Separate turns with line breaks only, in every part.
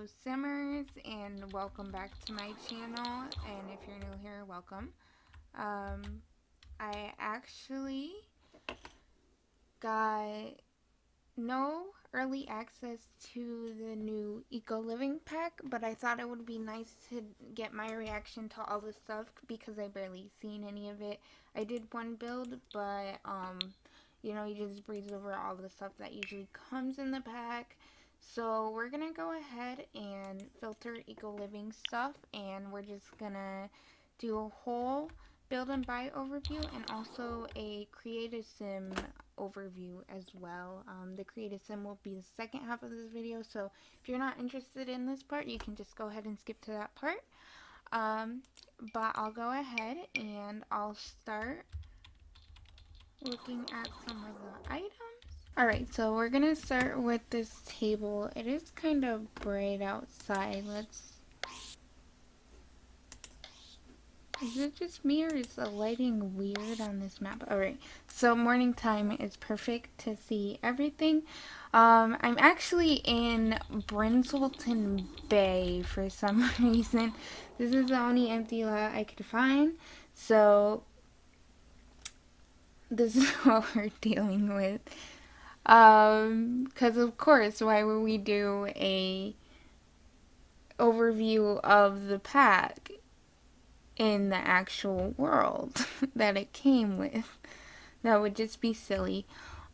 Simmers, and welcome back to my channel. And if you're new here, welcome. I actually got no early access to the new Eco Living pack, but I thought it would be nice to get my reaction to all the stuff because I barely seen any of it. I did one build, but you just breeze over all the stuff that usually comes in the pack. So we're gonna go ahead and filter Eco Living stuff, and we're just gonna do a whole build and buy overview and also a creative sim overview as well. The creative sim will be the second half of this video, so if you're not interested in this part, you can just go ahead and skip to that part. But I'll go ahead and I'll start looking at some of the items. Alright, so we're gonna start with this table. It is kind of bright outside. Is it just me, or is the lighting weird on this map? Alright, so morning time is perfect to see everything. I'm actually in Brinselton Bay for some reason. This is the only empty lot I could find. So this is what we're dealing with. Because of course, why would we do a overview of the pack in the actual world that it came with? That would just be silly.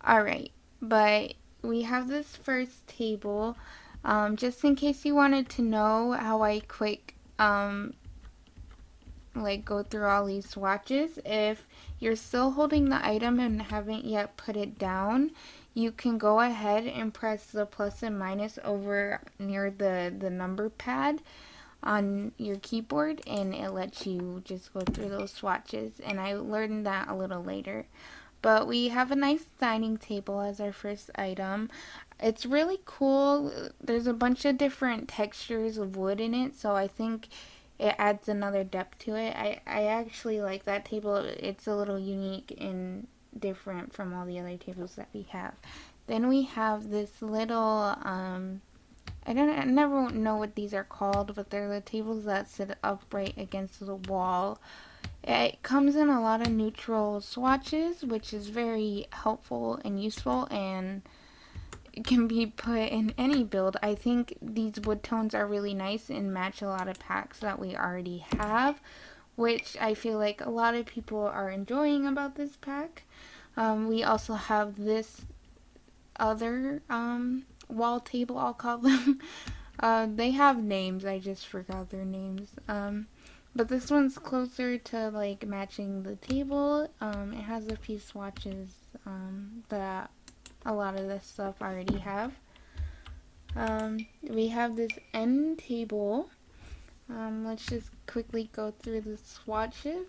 Alright, but we have this first table. Just in case you wanted to know how I quick go through all these swatches, if you're still holding the item and haven't yet put it down, you can go ahead and press the plus and minus over near the number pad on your keyboard, and it lets you just go through those swatches. And I learned that a little later. But we have a nice dining table as our first item. It's really cool. There's a bunch of different textures of wood in it, so I think it adds another depth to it. I actually like that table. It's a little unique and different from all the other tables that we have. Then we have this little, I never know what these are called, but they're the tables that sit upright against the wall. It comes in a lot of neutral swatches, which is very helpful and useful, and it can be put in any build. I think these wood tones are really nice and match a lot of packs that we already have, which I feel like a lot of people are enjoying about this pack. We also have this other wall table, I'll call them. They have names, I just forgot their names. But this one's closer to like matching the table. It has a few swatches that a lot of this stuff already have. We have this end table. Let's just quickly go through the swatches.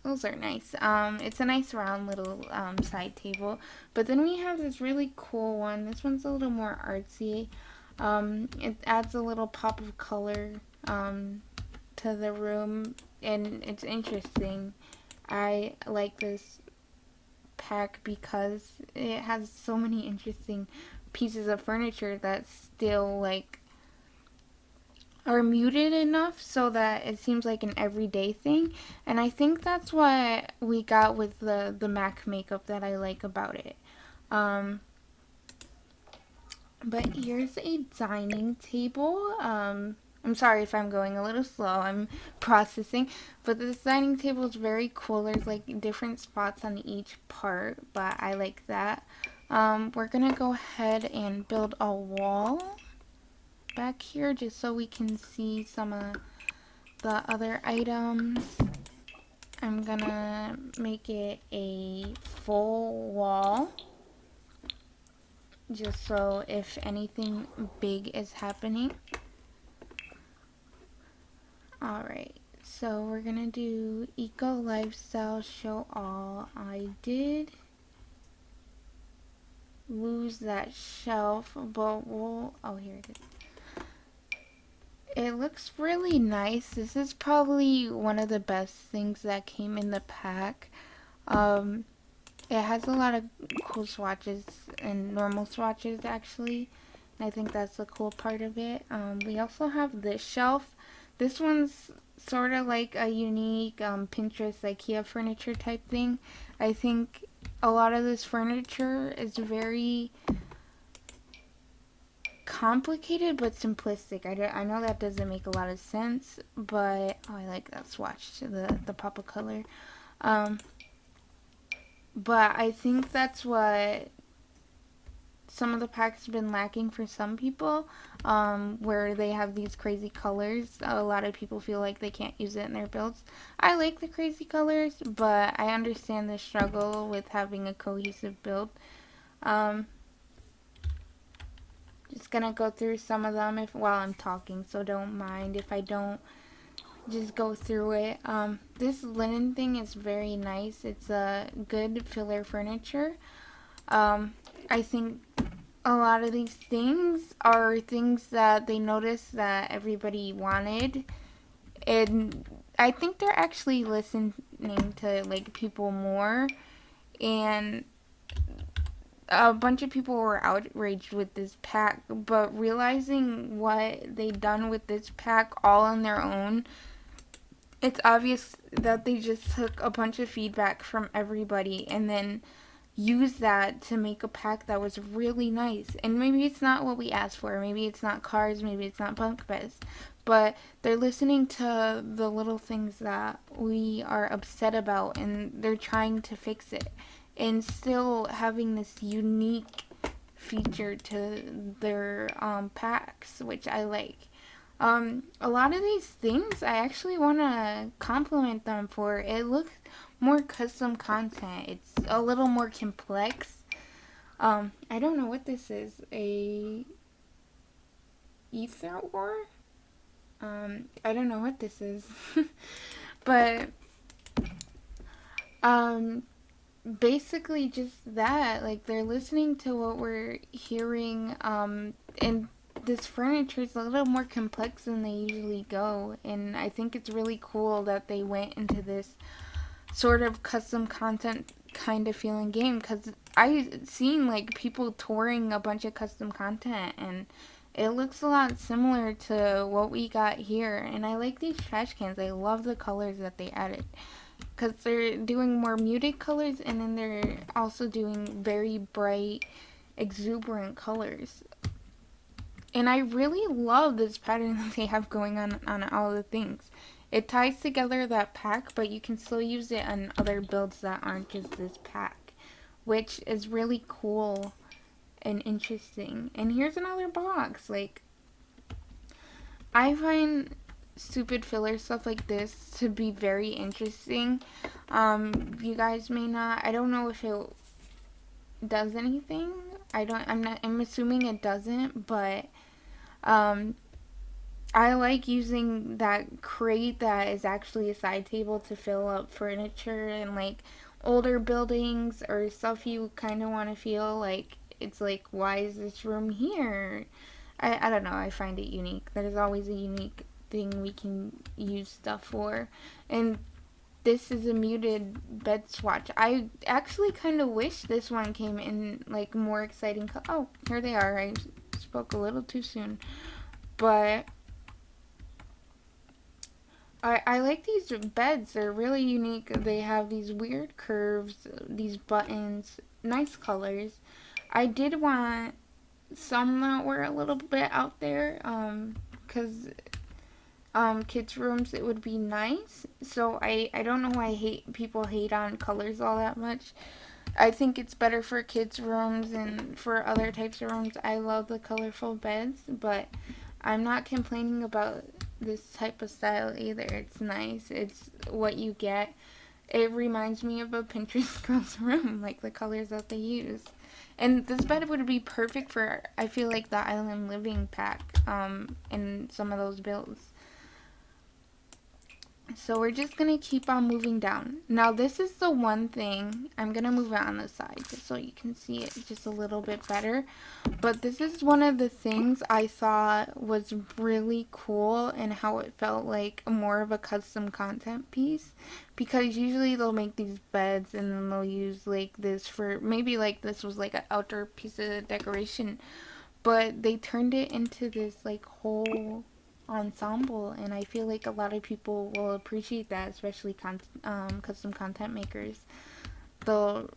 Those are nice. It's a nice round little side table. But then we have this really cool one. This one's a little more artsy. It adds a little pop of color to the room, and it's interesting. I like this pack because it has so many interesting pieces of furniture that still are muted enough so that it seems like an everyday thing, and I think that's what we got with the MAC makeup that I like about it. But here's a dining table. I'm sorry if I'm going a little slow. I'm processing. But this dining table is very cool. There's like different spots on each part, but I like that. We're going to go ahead and build a wall back here just so we can see some of the other items. I'm going to make it a full wall, just so if anything big is happening. Alright, so we're gonna do Eco Lifestyle Show All. I did lose that shelf, but oh, here it is. It looks really nice. This is probably one of the best things that came in the pack. It has a lot of cool swatches and normal swatches actually, I think that's the cool part of it. We also have this shelf. This one's sort of like a unique Pinterest IKEA furniture type thing. I think a lot of this furniture is very complicated but simplistic. I know that doesn't make a lot of sense, but oh, I like that swatch, the pop of color. Um, but I think that's what some of the packs have been lacking for some people, where they have these crazy colors. A lot of people feel like they can't use it in their builds. I like the crazy colors, but I understand the struggle with having a cohesive build. Um, just gonna go through some of them if while I'm talking, so don't mind if I don't just go through it. This linen thing is very nice. It's a good filler furniture. I think a lot of these things are things that they noticed that everybody wanted, and I think they're actually listening to like people more, and a bunch of people were outraged with this pack, but realizing what they done with this pack all on their own, it's obvious that they just took a bunch of feedback from everybody and then use that to make a pack that was really nice. And maybe it's not what we asked for. Maybe it's not cars. Maybe it's not bunk beds. But they're listening to the little things that we are upset about, and they're trying to fix it. And still having this unique feature to their packs, which I like. A lot of these things I actually want to compliment them for. It looks more custom content. It's a little more complex. I don't know what this is. A ether ore? I don't know what this is. But um basically just that, like they're listening to what we're hearing, and this furniture is a little more complex than they usually go, and I think it's really cool that they went into this sort of custom content kind of feeling game, because I seen like people touring a bunch of custom content, and it looks a lot similar to what we got here. And I like these trash cans. I love the colors that they added, because they're doing more muted colors, and then they're also doing very bright exuberant colors. And I really love this pattern that they have going on all the things. It ties together that pack, but you can still use it on other builds that aren't just this pack, which is really cool and interesting. And here's another box. Like, I find stupid filler stuff like this to be very interesting. You guys may not. I don't know if it does anything. I'm assuming it doesn't, but um, I like using that crate that is actually a side table to fill up furniture and like older buildings or stuff you kind of want to feel like it's like, why is this room here? I don't know. I find it unique. There's always a unique thing we can use stuff for. And this is a muted bed swatch. I actually kind of wish this one came in like more exciting. Oh, here they are. I spoke a little too soon. But I like these beds. They're really unique. They have these weird curves, these buttons, nice colors. I did want some that were a little bit out there, because kids' rooms, it would be nice. So I don't know why people hate on colors all that much. I think it's better for kids' rooms and for other types of rooms. I love the colorful beds, but I'm not complaining about this type of style either. It's nice. It's what you get. It reminds me of a Pinterest girl's room, like the colors that they use. And this bed would be perfect for, I feel like, the island living pack, in some of those builds. So we're just going to keep on moving down. Now this is the one thing, I'm going to move it on the side just so you can see it just a little bit better. But this is one of the things I thought was really cool, and how it felt like more of a custom content piece. Because usually they'll make these beds and then they'll use like this for, maybe like this was like an outdoor piece of decoration. but they turned it into this like whole ensemble, and I feel like a lot of people will appreciate that, especially custom content makers. They'll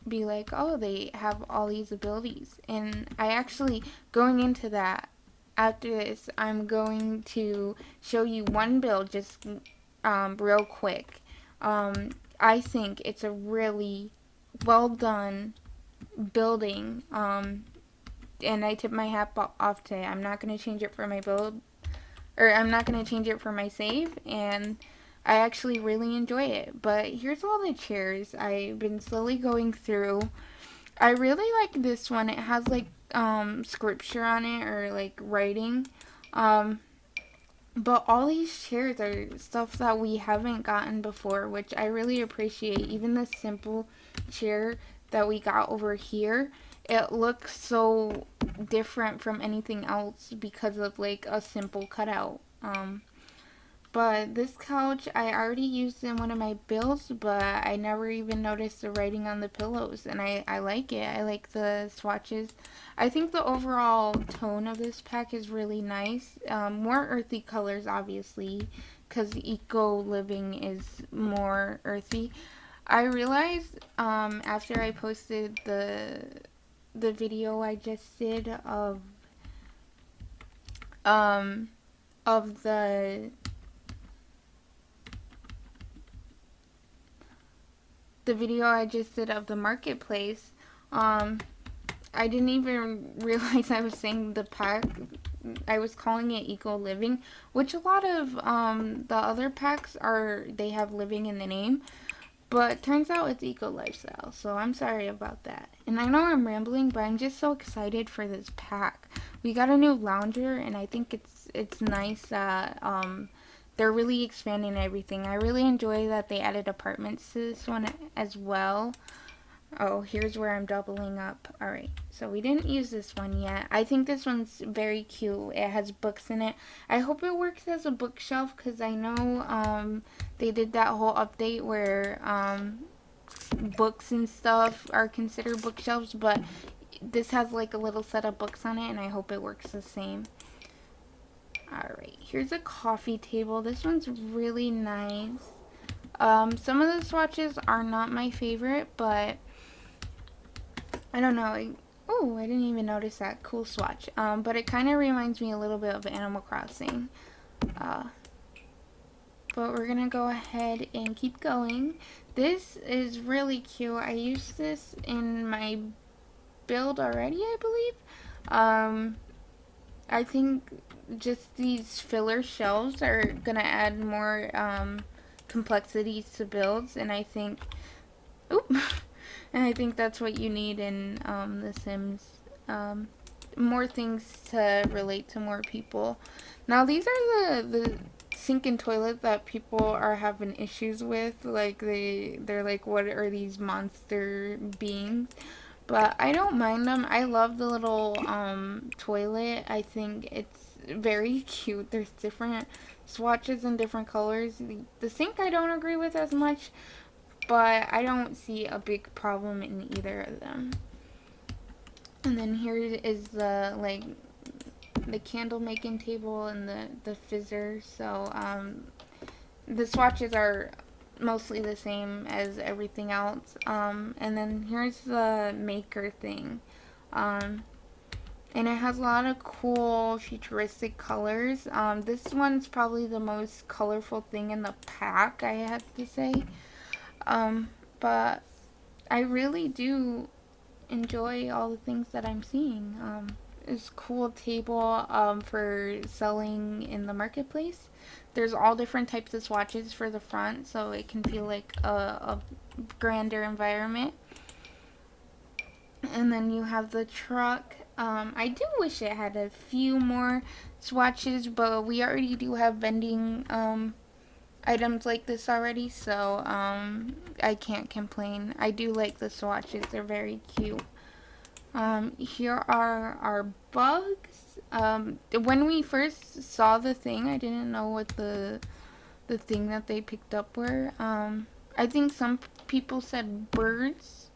be like, oh, they have all these abilities. And I actually, going into that, after this, I'm going to show you one build just real quick. I think it's a really well done building, and I tip my hat off to it. I'm not going to change it for my build, or I'm not going to change it for my save, and I actually really enjoy it. But here's all the chairs I've been slowly going through. I really like this one. It has like scripture on it, or like writing. Um but all these chairs are stuff that we haven't gotten before, which I really appreciate. Even the simple chair that we got over here, it looks so different from anything else because of like a simple cutout. But this couch I already used in one of my builds, but I never even noticed the writing on the pillows, and I like it. I like the swatches. I think the overall tone of this pack is really nice. More earthy colors, obviously, because eco living is more earthy. I realized after I posted the video I just did um, of the video I just did of the marketplace, um, I didn't even realize I was saying the pack. I was calling it eco living, which a lot of the other packs are. They have living in the name, but turns out it's eco lifestyle. So I'm sorry about that. And I know I'm rambling, but I'm just so excited for this pack. We got a new lounger, and I think it's nice that they're really expanding everything. I really enjoy that they added apartments to this one as well. Oh, here's where I'm doubling up. Alright, so we didn't use this one yet. I think this one's very cute. It has books in it. I hope it works as a bookshelf, because I know they did that whole update where books and stuff are considered bookshelves, but this has like a little set of books on it, and I hope it works the same. Alright, here's a coffee table. This one's really nice. Some of the swatches are not my favorite, but I don't know. Oh, I didn't even notice that. Cool swatch. But it kind of reminds me a little bit of Animal Crossing. Uh, but we're going to go ahead and keep going. This is really cute. I used this in my build already, I believe. I think just these filler shelves are going to add more complexities to builds, and I think... Oop! And I think that's what you need in The Sims. More things to relate to more people. Now, these are the sink and toilet that people are having issues with. Like, they're like, what are these monster beings? But I don't mind them. I love the little toilet. I think it's very cute. There's different swatches and different colors. The sink I don't agree with as much, but I don't see a big problem in either of them. And then here is the candle making table and the fizzer. So the swatches are mostly the same as everything else. And then here's the maker thing. And it has a lot of cool futuristic colors. This one's probably the most colorful thing in the pack, I have to say. But I really do enjoy all the things that I'm seeing. It's a cool table for selling in the marketplace. There's all different types of swatches for the front, so it can feel like a grander environment. And then you have the truck. I do wish it had a few more swatches, but we already do have vending items like this already, so I can't complain. I do like the swatches. They're very cute. Here are our bugs. When we first saw the thing, I didn't know what the thing that they picked up were. I think some people said birds,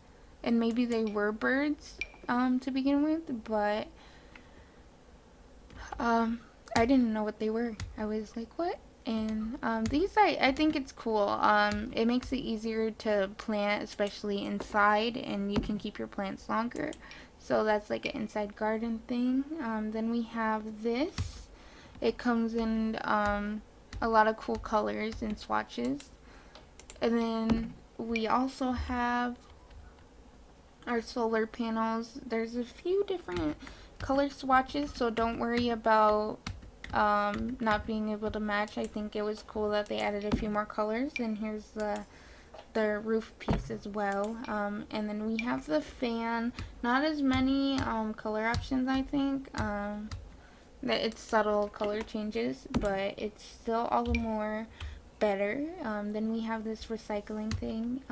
and maybe they were birds to begin with, but I didn't know what they were. I was like, what? And these, I think it's cool. It makes it easier to plant, especially inside, and you can keep your plants longer. So that's like an inside garden thing. Then we have this. It comes in a lot of cool colors and swatches. And then we also have our solar panels. There's a few different color swatches, so don't worry about not being able to match. I think it was cool that they added a few more colors. And here's the roof piece as well. And then we have the fan. Not as many color options, I think. That it's subtle color changes, but it's still all the more better. Then we have this recycling thing.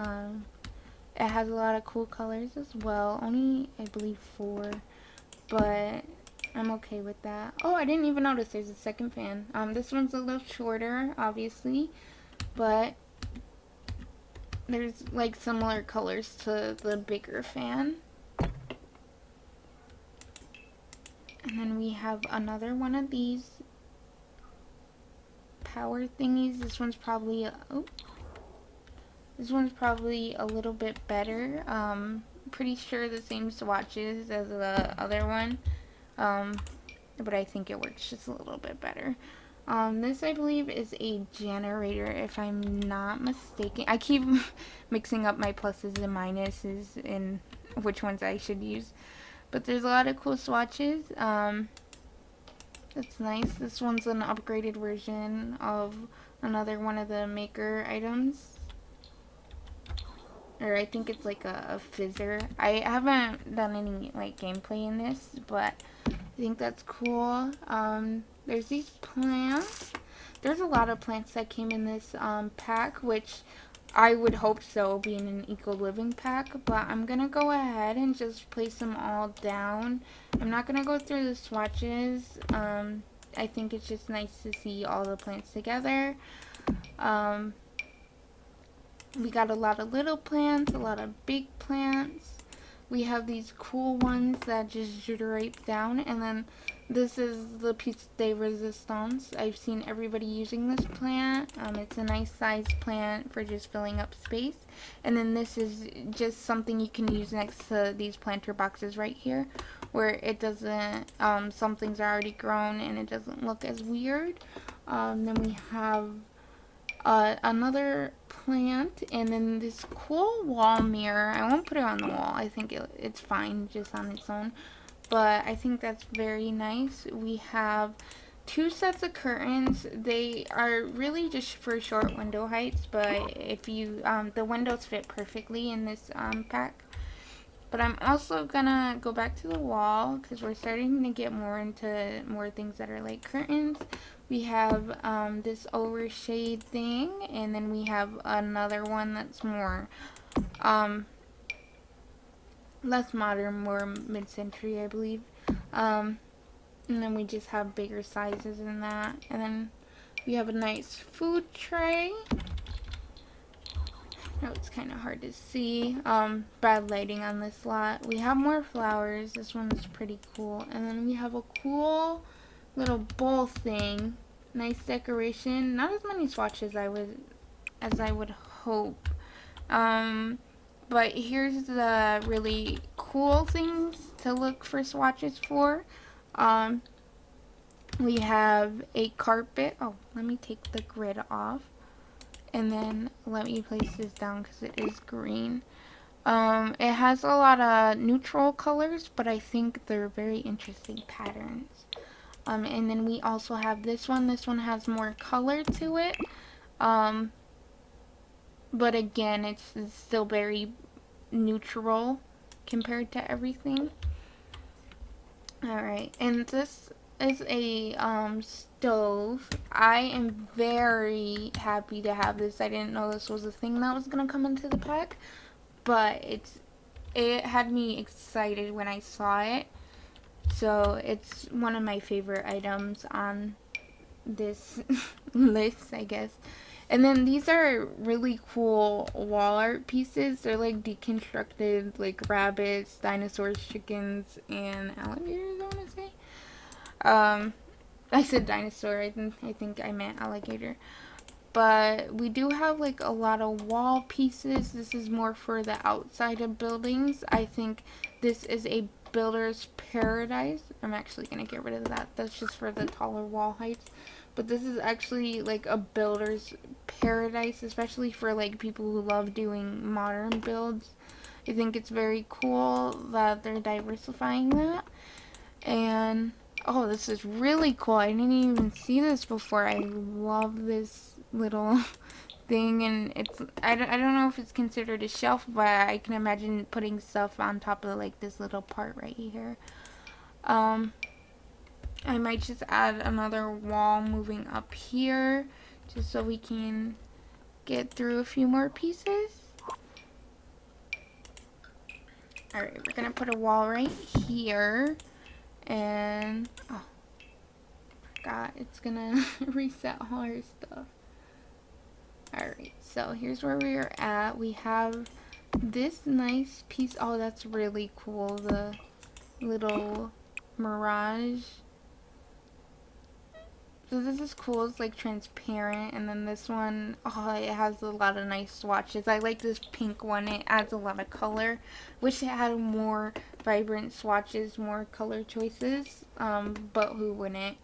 It has a lot of cool colors as well. Only, I believe, 4. But I'm okay with that. Oh, I didn't even notice there's a second fan. This one's a little shorter, obviously. But there's like similar colors to the bigger fan. And then we have another one of these power thingies. This one's probably a little bit better. Pretty sure the same swatches as the other one. But I think it works just a little bit better. This, I believe, is a generator, if I'm not mistaken. I keep mixing up my pluses and minuses and which ones I should use. But there's a lot of cool swatches. That's nice. This one's an upgraded version of another one of the maker items. Or I think it's like a fizzer. I haven't done any like gameplay in this, but I think that's cool. There's these plants. There's a lot of plants that came in this pack, which I would hope so, being an eco-living pack. But I'm going to go ahead and just place them all down. I'm not going to go through the swatches. I think it's just nice to see all the plants together. We got a lot of little plants, a lot of big plants. We have these cool ones that just drape down, and then this is the piece de resistance. I've seen everybody using this plant. It's a nice size plant for just filling up space. And then this is just something you can use next to these planter boxes right here, where it doesn't, some things are already grown and it doesn't look as weird. Then we have another plant, and then this cool wall mirror. I won't put it on the wall. I think it's fine just on its own, but I think that's very nice. We have 2 sets of curtains. They are really just for short window heights, but if you the windows fit perfectly in this pack. But I'm also gonna go back to the wall because we're starting to get more into more things that are like curtains. We have this overshade thing, and then we have another one that's more less modern, more mid-century, I believe. And then we just have bigger sizes in that. And then we have a nice food tray. No, it's kind of hard to see. Bad lighting on this lot. We have more flowers. This one's pretty cool. And then we have a cool little bowl thing. Nice decoration. Not as many swatches as I would hope. But here's the really cool things to look for swatches for. We have a carpet. Oh, let me take the grid off. And then let me place this down because it is green. It has a lot of neutral colors, but I think they're very interesting patterns. And then we also have this one. This one has more color to it. But again, it's still very neutral compared to everything. Alright, and this is a stove. I am very happy to have this. I didn't know this was a thing that was going to come into the pack, but it had me excited when I saw it. So it's one of my favorite items on this list, I guess. And then these are really cool wall art pieces. They're like deconstructed, like rabbits, dinosaurs, chickens, and alligators, I want to say. I said dinosaur. I think I meant alligator. But we do have like a lot of wall pieces. This is more for the outside of buildings. I think this is a builder's paradise. I'm actually going to get rid of that. That's just for the taller wall heights. But this is actually like a builder's paradise, especially for like people who love doing modern builds. I think it's very cool that they're diversifying that. And oh, this is really cool. I didn't even see this before. I love this little thing, and I don't know if it's considered a shelf, but I can imagine putting stuff on top of like this little part right here. I might just add another wall moving up here just so we can get through a few more pieces. Alright, we're gonna put a wall right here, and oh, forgot it's gonna reset all our stuff. Alright, so here's where we are at. We have this nice piece. Oh, that's really cool. The little mirage. So this is cool. It's like transparent. And then this one, oh, it has a lot of nice swatches. I like this pink one. It adds a lot of color. Wish it had more vibrant swatches, more color choices. But who wouldn't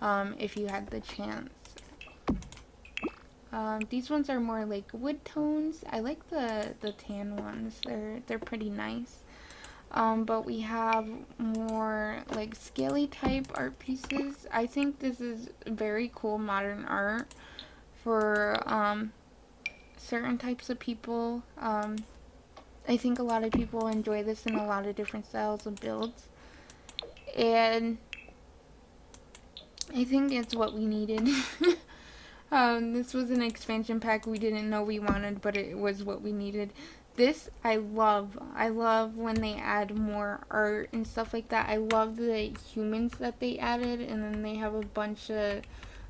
if you had the chance. These ones are more like wood tones. I like the tan ones. They're pretty nice. But we have more like scaly type art pieces. I think this is very cool modern art for certain types of people. I think a lot of people enjoy this in a lot of different styles of builds. And I think it's what we needed. This was an expansion pack we didn't know we wanted, but it was what we needed. This, I love. I love when they add more art and stuff like that. I love the humans that they added, and then they have a bunch of,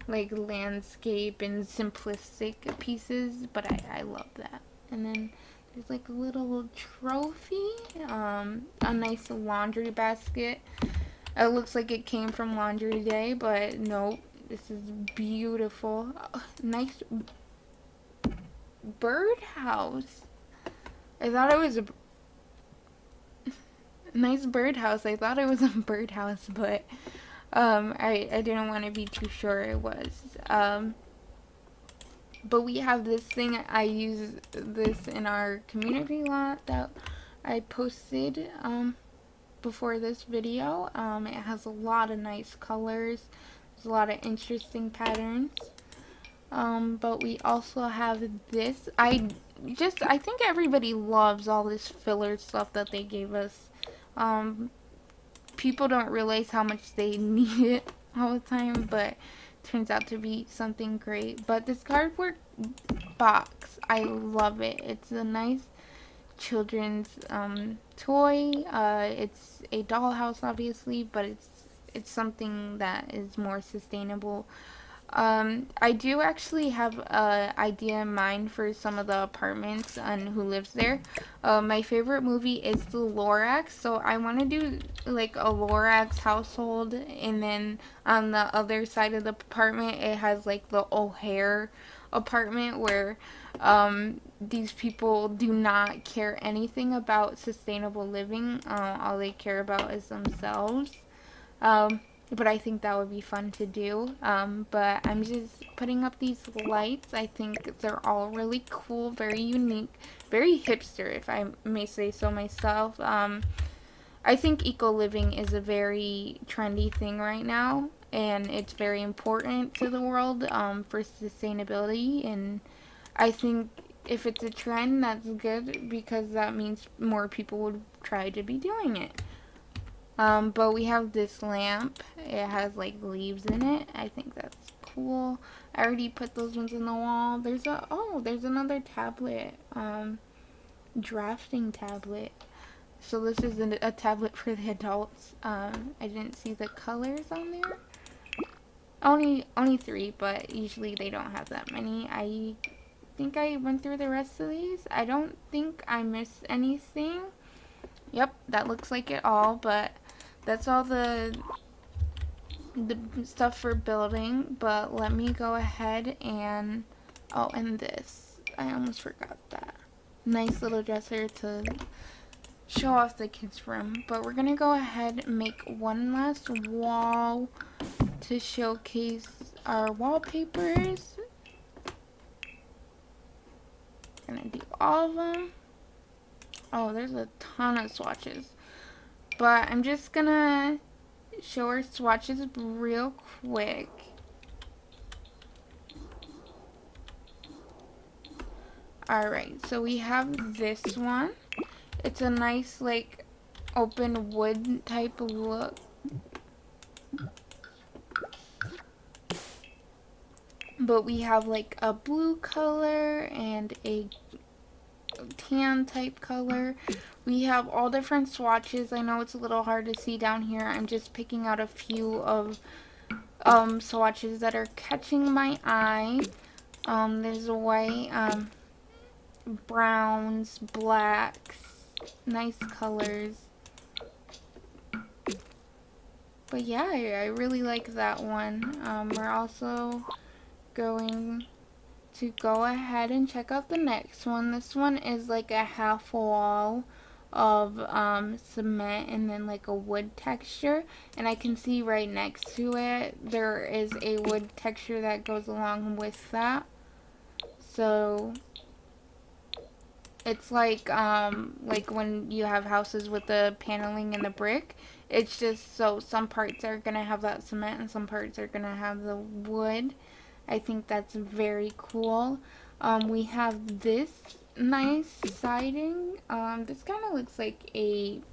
like, landscape and simplistic pieces, but I love that. And then there's, like, a little trophy, a nice laundry basket. It looks like it came from Laundry Day, but nope. This is beautiful. Nice birdhouse. I thought it was a nice birdhouse. I thought it was a birdhouse, but I didn't want to be too sure it was. But we have this thing. I use this in our community lot that I posted before this video. It has a lot of nice colors. There's a lot of interesting patterns. But we also have this. I think everybody loves all this filler stuff that they gave us. People don't realize how much they need it all the time, but it turns out to be something great. But this cardboard box, I love it. It's a nice children's toy. It's a dollhouse, obviously, but it's something that is more sustainable. I do actually have an idea in mind for some of the apartments and who lives there. My favorite movie is the Lorax, so I want to do like a Lorax household, and then on the other side of the apartment it has like the O'Hare apartment where these people do not care anything about sustainable living. All they care about is themselves. But I think that would be fun to do. But I'm just putting up these lights. I think they're all really cool, very unique, very hipster, if I may say so myself. I think eco-living is a very trendy thing right now, and it's very important to the world for sustainability. And I think if it's a trend, that's good because that means more people would try to be doing it. But we have this lamp. It has like leaves in it. I think that's cool. I already put those ones in the wall. There's another tablet. Drafting tablet. So this is a tablet for the adults. I didn't see the colors on there. Only 3, but usually they don't have that many. I think I went through the rest of these. I don't think I missed anything. Yep, that looks like it all, but that's all the the stuff for building, but let me go ahead and, oh, and this. I almost forgot that. Nice little dresser to show off the kids' room. But we're gonna go ahead and make one last wall to showcase our wallpapers. Gonna do all of them. Oh, there's a ton of swatches. But I'm just gonna show our swatches real quick. Alright, so we have this one. It's a nice, like, open wood type look. But we have, like, a blue color and a tan type color. We have all different swatches. I know it's a little hard to see down here. I'm just picking out a few of swatches that are catching my eye. There's a white, browns, blacks, nice colors. But yeah, I really like that one. We're also going to go ahead and check out the next one. This one is like a half wall of cement and then like a wood texture, and I can see right next to it there is a wood texture that goes along with that. So it's like when you have houses with the paneling and the brick, it's just so some parts are gonna have that cement and some parts are gonna have the wood. I think that's very cool. We have this nice siding. This kind of looks like it's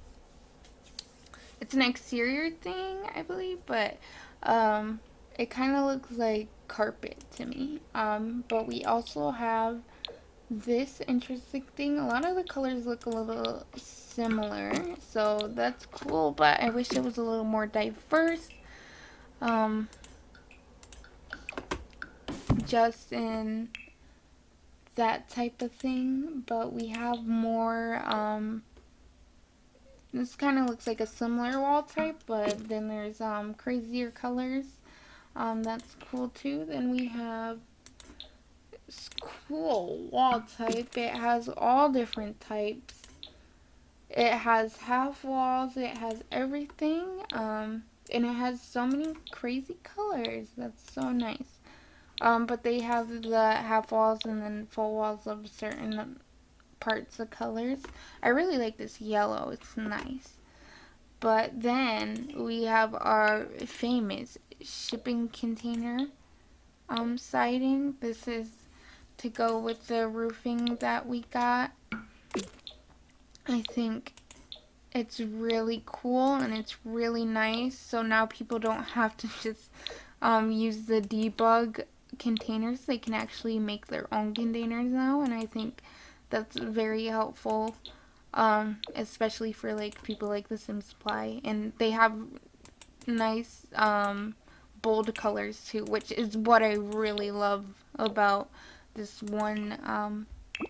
an exterior thing, I believe, but it kind of looks like carpet to me. But we also have this interesting thing. A lot of the colors look a little similar, so that's cool, but I wish it was a little more diverse. Just in that type of thing, but we have more, this kind of looks like a similar wall type, but then there's crazier colors. That's cool too. Then we have this cool wall type. It has all different types. It has half walls, it has everything, and it has so many crazy colors. That's so nice. But they have the half walls and then full walls of certain parts of colors. I really like this yellow. It's nice. But then we have our famous shipping container siding. This is to go with the roofing that we got. I think it's really cool and it's really nice. So now people don't have to just use the debug containers. They can actually make their own containers now, and I think that's very helpful, especially for like people like the Sim Supply. And they have nice bold colors too, which is what I really love about this one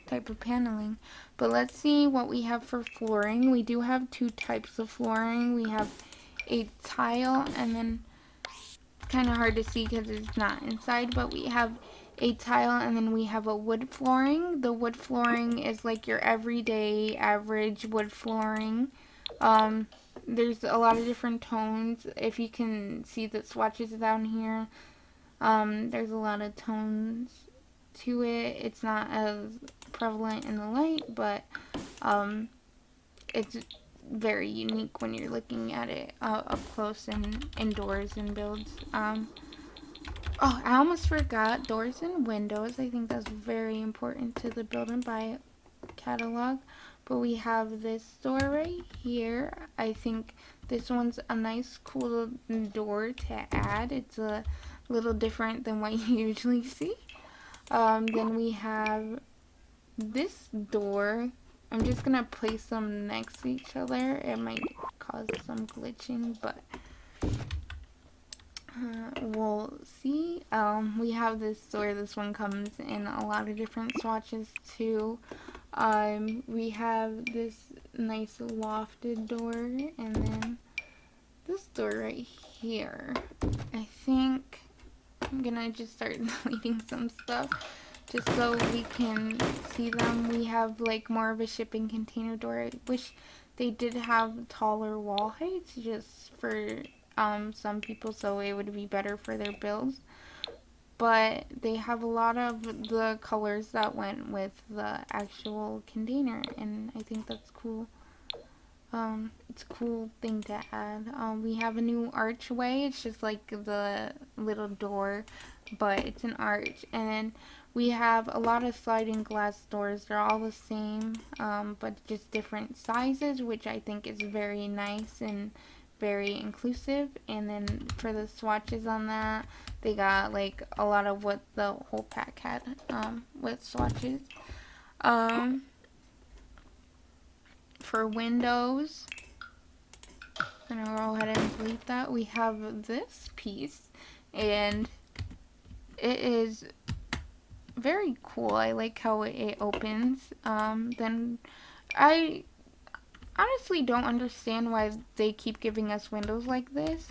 type of paneling. But let's see what we have for flooring. We do have two types of flooring. We have a tile, and then kind of hard to see because it's not inside, but we have a tile and then we have a wood flooring. The wood flooring is like your everyday average wood flooring. There's a lot of different tones. If you can see the swatches down here, there's a lot of tones to it. It's not as prevalent in the light, but it's very unique when you're looking at it up close and indoors and builds. Oh, I almost forgot doors and windows. I think that's very important to the build and buy catalog. But we have this door right here. I think this one's a nice, cool door to add. It's a little different than what you usually see. Then we have this door. I'm just gonna place them next to each other. It might cause some glitching, but we'll see. We have this door. This one comes in a lot of different swatches too. We have this nice lofted door, and then this door right here. I think I'm gonna just start deleting some stuff just so we can see them. We have like more of a shipping container door. I wish they did have taller wall heights just for some people, so it would be better for their builds. But they have a lot of the colors that went with the actual container, and I think that's cool. It's a cool thing to add. We have a new archway. It's just like the little door, but it's an arch. And then we have a lot of sliding glass doors. They're all the same, but just different sizes, which I think is very nice and very inclusive. And then for the swatches on that, they got like a lot of what the whole pack had with swatches. For windows, I'm gonna go ahead and delete that. We have this piece, and it is very cool. I like how it opens. Then I honestly don't understand why they keep giving us windows like this.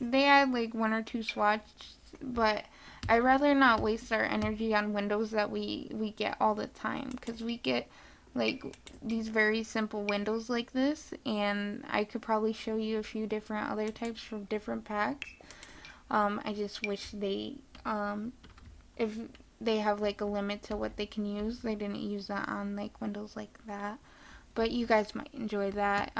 They add like one or two swatches, but I'd rather not waste our energy on windows that we get all the time, because we get like these very simple windows like this, and I could probably show you a few different other types from different packs. I just wish they if they have like a limit to what they can use, they didn't use that on like windows like that, but you guys might enjoy that.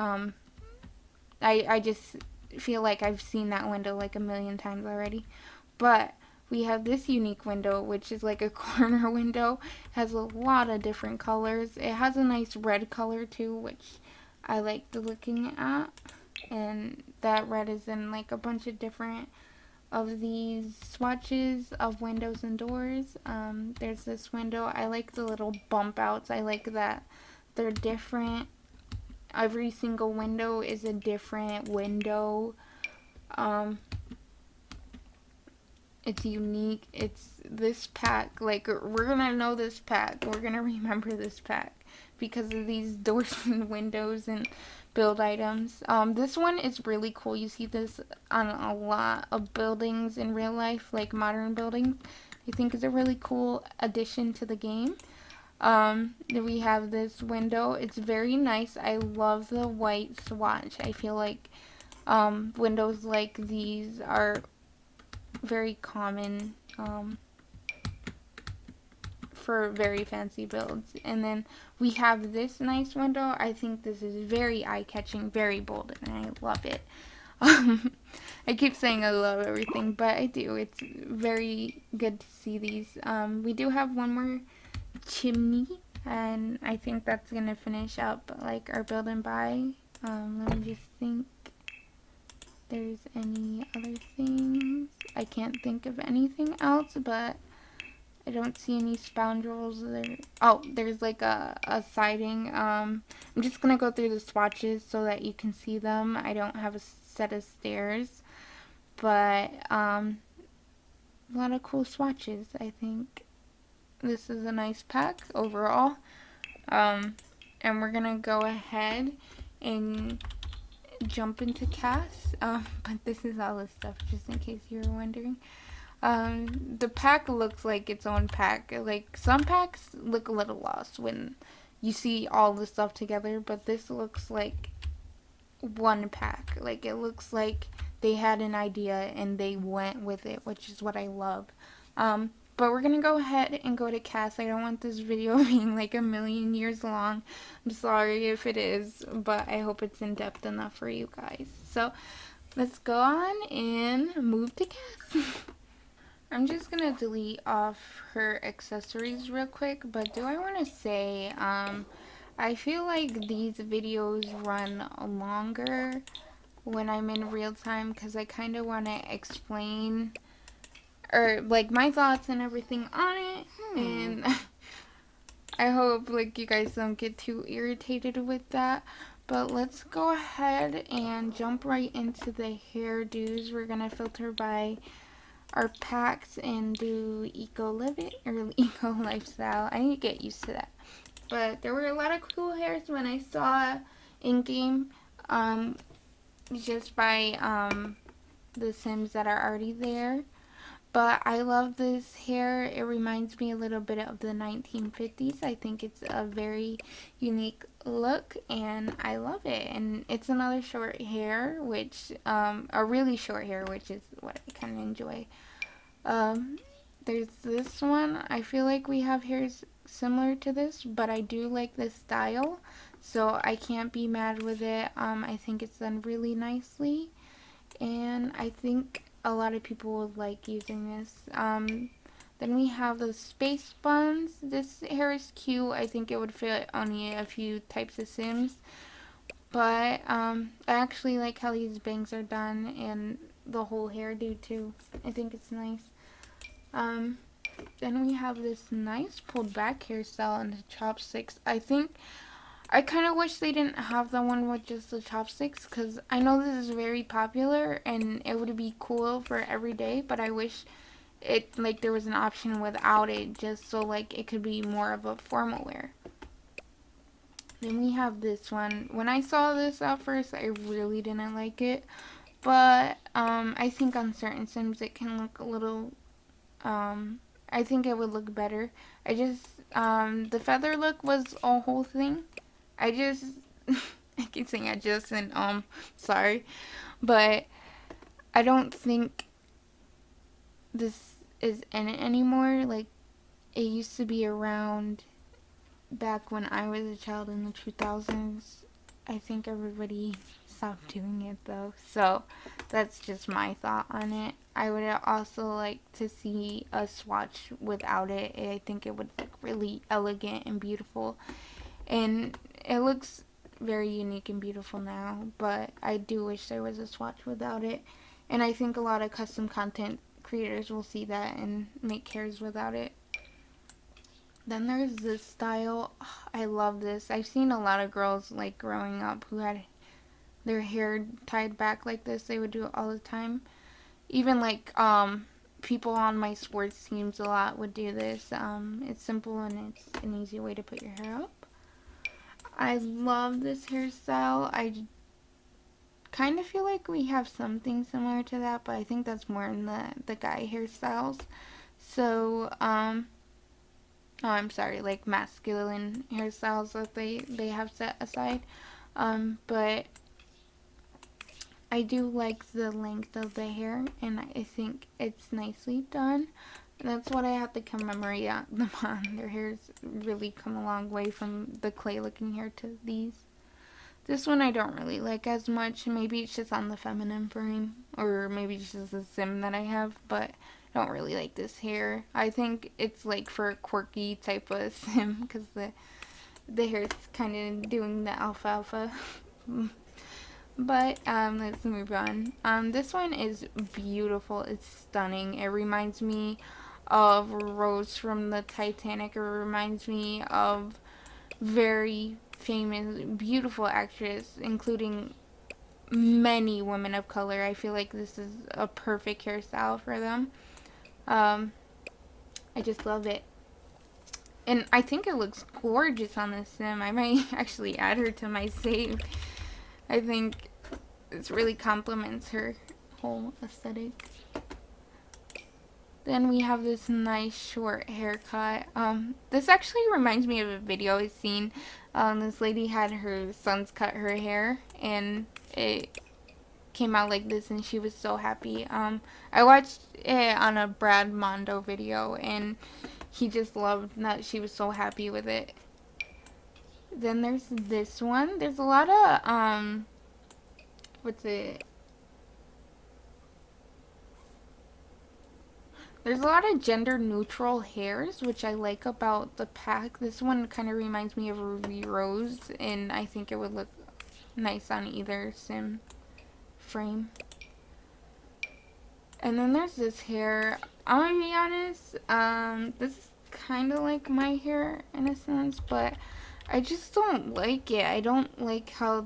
I just feel like I've seen that window like a million times already. But we have this unique window, which is like a corner window. It has a lot of different colors. It has a nice red color too, which I like looking at. And that red is in like a bunch of different of these swatches of windows and doors. There's this window. I like the little bump outs. I like that they're different. Every single window is a different window. It's unique. It's this pack. Like, we're gonna know this pack. We're gonna remember this pack because of these doors and windows and build items. This one is really cool. You see this on a lot of buildings in real life, like modern buildings. I think it's a really cool addition to the game. Then we have this window. It's very nice. I love the white swatch. I feel like windows like these are very common for very fancy builds. And then we have this nice window. I think this is very eye-catching, very bold, and I love it. I keep saying I love everything, but I do. It's very good to see these. We do have one more chimney, and I think that's gonna finish up like our build and buy. Let me just think. There's any other things. I can't think of anything else, but I don't see any scoundrels there. Oh, there's like a siding. I'm just gonna go through the swatches so that you can see them. I don't have a set of stairs, but a lot of cool swatches. I think this is a nice pack overall. And we're gonna go ahead and jump into CAS, but this is all the stuff, just in case you were wondering. The pack looks like its own pack. Like, some packs look a little lost when you see all the stuff together, but this looks like one pack. Like, it looks like they had an idea and they went with it, which is what I love. But we're gonna go ahead and go to CAS. I don't want this video being like a million years long. I'm sorry if it is, but I hope it's in depth enough for you guys. So let's go on and move to CAS. I'm just gonna delete off her accessories real quick, but do I want to say, I feel like these videos run longer when I'm in real time because I kind of want to explain or like my thoughts and everything on it, and I hope like you guys don't get too irritated with that. But let's go ahead and jump right into the hairdos. We're gonna filter by our packs and do eco living or eco lifestyle. I need to get used to that. But there were a lot of cool hairs when I saw in game. just by the Sims that are already there. But I love this hair. It reminds me a little bit of the 1950s. I think it's a very unique look and I love it. And it's another short hair, which, a really short hair, which is what I kind of enjoy. Um, there's this one. I feel like we have hairs similar to this, but I do like this style. So I can't be mad with it. I think it's done really nicely and I think a lot of people would like using this. Then we have the space buns. This hair is cute. I think it would fit only a few types of Sims, but I actually like how these bangs are done and the whole hairdo too. I think it's nice. Um, then we have this nice pulled back hairstyle and the chopsticks. I kind of wish they didn't have the one with just the chopsticks because I know this is very popular and it would be cool for every day, but I wish it like there was an option without it just so like it could be more of a formal wear. Then we have this one. When I saw this at first, I really didn't like it, but I think on certain Sims it can look a little. I think it would look better. I just the feather look was a whole thing. I just I keep saying I just and sorry, but I don't think this is in it anymore. Like it used to be around back when I was a child in the 2000s. I think everybody stopped doing it though. So that's just my thought on it. I would also like to see a swatch without it. I think it would look really elegant and beautiful. And it looks very unique and beautiful now, but I do wish there was a swatch without it. And I think a lot of custom content creators will see that and make hairs without it. Then there's this style. I love this. I've seen a lot of girls like growing up who had their hair tied back like this. They would do it all the time. Even like people on my sports teams a lot would do this. It's simple and it's an easy way to put your hair up. I love this hairstyle. I kind of feel like we have something similar to that, but I think that's more in the guy hairstyles. So, oh, I'm sorry, like masculine hairstyles that they have set aside. But I do like the length of the hair, and I think it's nicely done. That's what I have to commemorate them on. Their hairs really come a long way from the clay looking hair to these. This one I don't really like as much. Maybe it's just on the feminine frame, or maybe it's just a sim that I have, but I don't really like this hair. I think it's like for a quirky type of sim because the hair is kind of doing the alfalfa. But let's move on. This one is beautiful. It's stunning. It reminds me of Rose from the Titanic. It reminds me of very famous, beautiful actress, including many women of color. I feel like this is a perfect hairstyle for them. I just love it. And I think it looks gorgeous on this sim. I might actually add her to my save. I think this really complements her whole aesthetic. Then we have this nice short haircut. This actually reminds me of a video I've seen. This lady had her sons cut her hair, and it came out like this, and she was so happy. I watched it on a Brad Mondo video, and he just loved that she was so happy with it. Then there's this one. There's a lot of what's it? There's a lot of gender neutral hairs, which I like about the pack. This one kind of reminds me of Ruby Rose, and I think it would look nice on either sim frame. And then there's this hair. I'm gonna be honest, this is kind of like my hair in a sense, but I just don't like it. I don't like how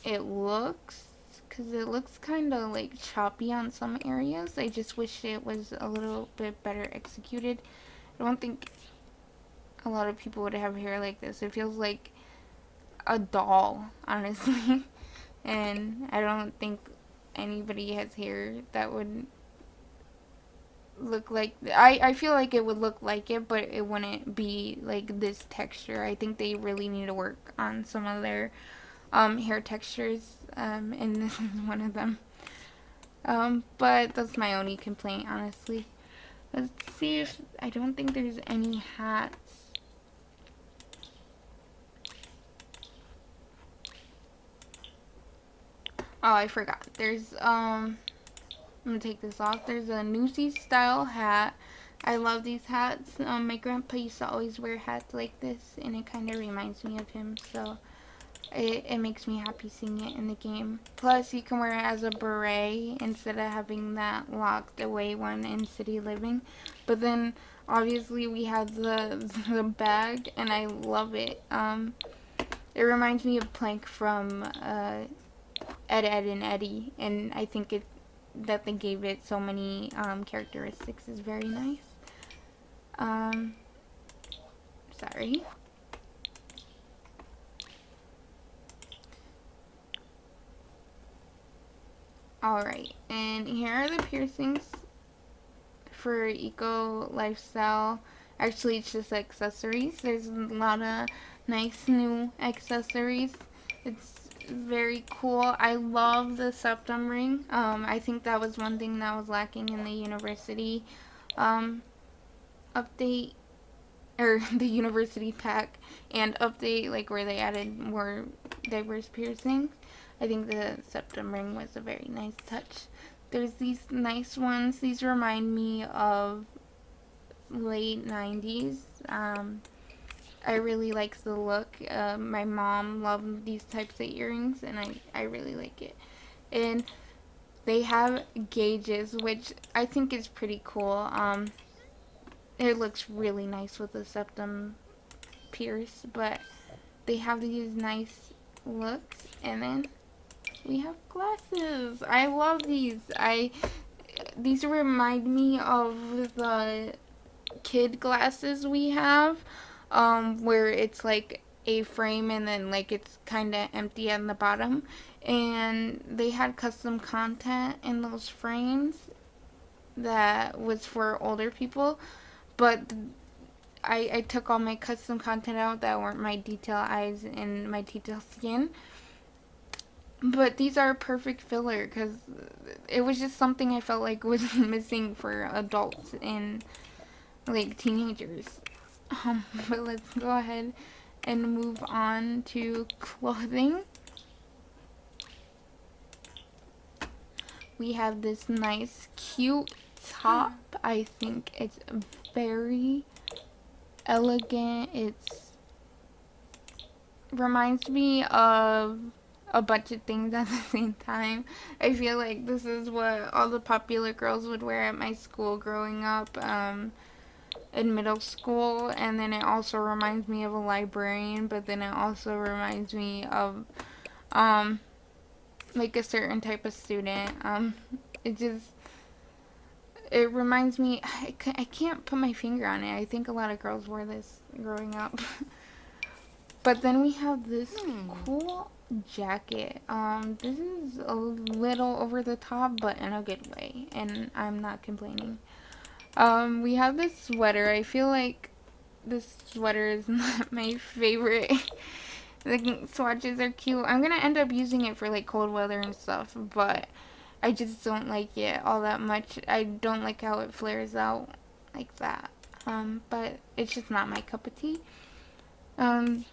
it looks because it looks kind of like choppy on some areas. I just wish it was a little bit better executed. I don't think a lot of people would have hair like this. It feels like a doll, honestly. and I don't think anybody has hair that would look like I feel like it would look like it, but it wouldn't be like this texture. I think they really need to work on some of their hair textures, and this is one of them. But that's my only complaint, honestly. Let's see if I don't think there's any hats. Oh, I forgot. There's I'm gonna take this off. There's a Newsy style hat. I love these hats. My grandpa used to always wear hats like this, and it kind of reminds me of him. So it makes me happy seeing it in the game. Plus, you can wear it as a beret instead of having that locked away one in City Living. But then, obviously, we have the bag, and I love it. It reminds me of Plank from Ed, Ed, and Eddie, and I think it that they gave it so many characteristics is very nice. Sorry. Alright, and here are the piercings for Eco Lifestyle. Actually, it's just accessories. There's a lot of nice new accessories. It's very cool. I love the septum ring. I think that was one thing that was lacking in the university update, or the university pack and update, like where they added more diverse piercings. I think the septum ring was a very nice touch. There's these nice ones. These remind me of late 90s. I really like the look. My mom loved these types of earrings, and I really like it. And they have gauges, which I think is pretty cool. It looks really nice with the septum pierce, but they have these nice looks. And then we have glasses. I love these. These remind me of the kid glasses we have, where it's like a frame and then like it's kind of empty on the bottom, and they had custom content in those frames that was for older people, but I took all my custom content out that weren't my detail eyes and my detail skin. But these are a perfect filler because it was just something I felt like was missing for adults and like teenagers. But let's go ahead and move on to clothing. We have this nice, cute top. I think it's very elegant. It's reminds me of a bunch of things at the same time. I feel like this is what all the popular girls would wear at my school growing up, in middle school. And then it also reminds me of a librarian, but then it also reminds me of like a certain type of student. It just, it reminds me, I can't put my finger on it. I think a lot of girls wore this growing up. But then we have this cool jacket. This is a little over the top, but in a good way, and I'm not complaining. We have this sweater. I feel like this sweater is not my favorite. The swatches are cute. I'm gonna end up using it for like cold weather and stuff, but I just don't like it all that much. I don't like how it flares out like that. But it's just not my cup of tea.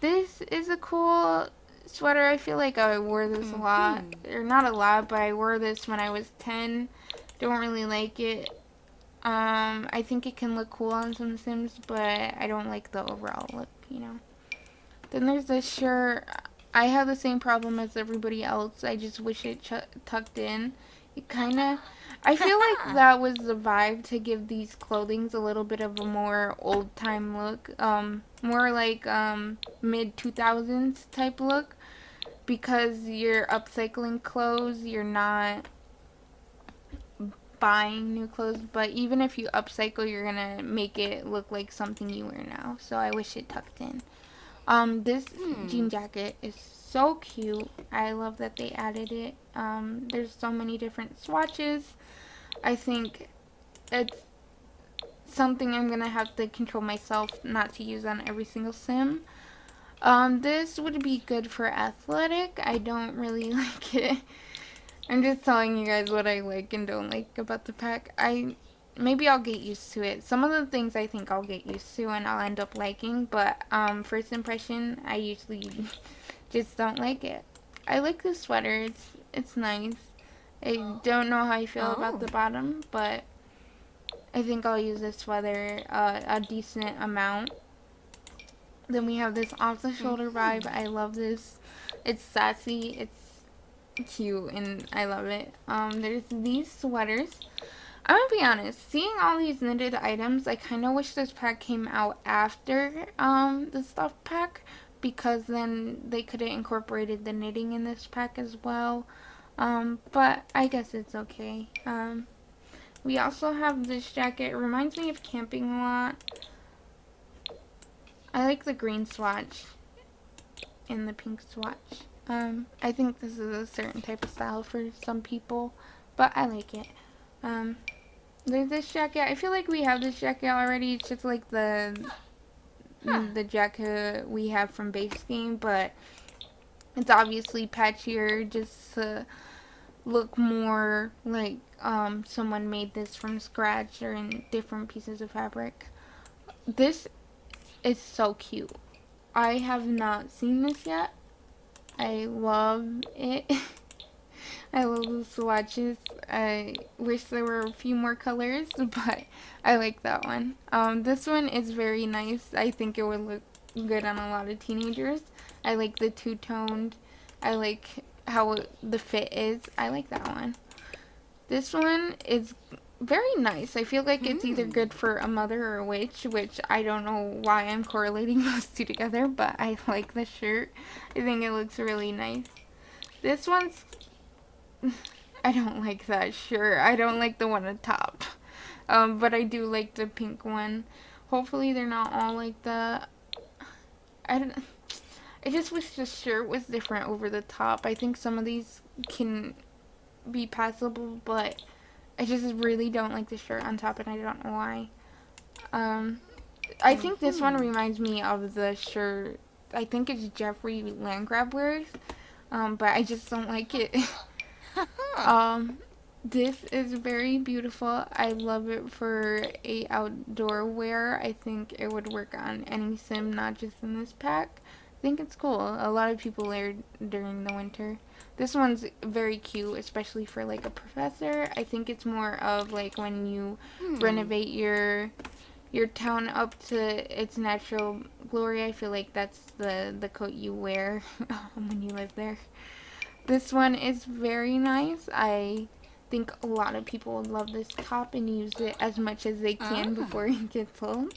This is a cool sweater. I feel like I wore this a lot. Or not a lot, but I wore this when I was 10. Don't really like it. I think it can look cool on some Sims, but I don't like the overall look, you know. Then there's this shirt. I have the same problem as everybody else. I just wish it tucked in. It kind of, I feel like that was the vibe to give these clothings a little bit of a more old time look. More like mid 2000s type look, because you're upcycling clothes, you're not buying new clothes, but even if you upcycle, you're gonna make it look like something you wear now. So I wish it tucked in. This jean jacket is so cute. I love that they added it. There's so many different swatches. I think it's something I'm gonna have to control myself not to use on every single sim. This would be good for athletic. I don't really like it. I'm just telling you guys what I like and don't like about the pack. Maybe I'll get used to it. Some of the things I think I'll get used to and I'll end up liking, but first impression, I usually just don't like it. I like the sweater. It's nice. I don't know how I feel about the bottom, but I think I'll use this sweater a decent amount. Then we have this off the shoulder vibe. I love this. It's sassy. It's cute and I love it. There's these sweaters. I'm gonna be honest, seeing all these knitted items, I kind of wish this pack came out after the stuff pack, because then they could have incorporated the knitting in this pack as well. But I guess it's okay. We also have this jacket. It reminds me of camping a lot. I like the green swatch and the pink swatch. I think this is a certain type of style for some people, but I like it. There's this jacket. I feel like we have this jacket already. It's just like the jacket we have from base game, but it's obviously patchier just to look more like someone made this from scratch or in different pieces of fabric. This is so cute. I have not seen this yet. I love it. I love the swatches. I wish there were a few more colors, but I like that one. This one is very nice. I think it would look good on a lot of teenagers. I like the two-toned. I like how the fit is. I like that one. This one is very nice. I feel like it's either good for a mother or a witch, which I don't know why I'm correlating those two together, but I like the shirt. I think it looks really nice. This one's... I don't like that shirt. I don't like the one on top. But I do like the pink one. Hopefully they're not all like that. I just wish the shirt was different over the top. I think some of these can be passable, but I just really don't like the shirt on top, and I don't know why. I think this one reminds me of the shirt. I think it's Jeffrey Landgrab wears, but I just don't like it. This is very beautiful. I love it for a outdoor wear. I think it would work on any sim, not just in this pack. I think it's cool. A lot of people wear it during the winter. This one's very cute, especially for like a professor. I think it's more of like when you renovate your town up to its natural glory. I feel like that's the coat you wear when you live there. This one is very nice. I think a lot of people would love this top and use it as much as they can before it gets old.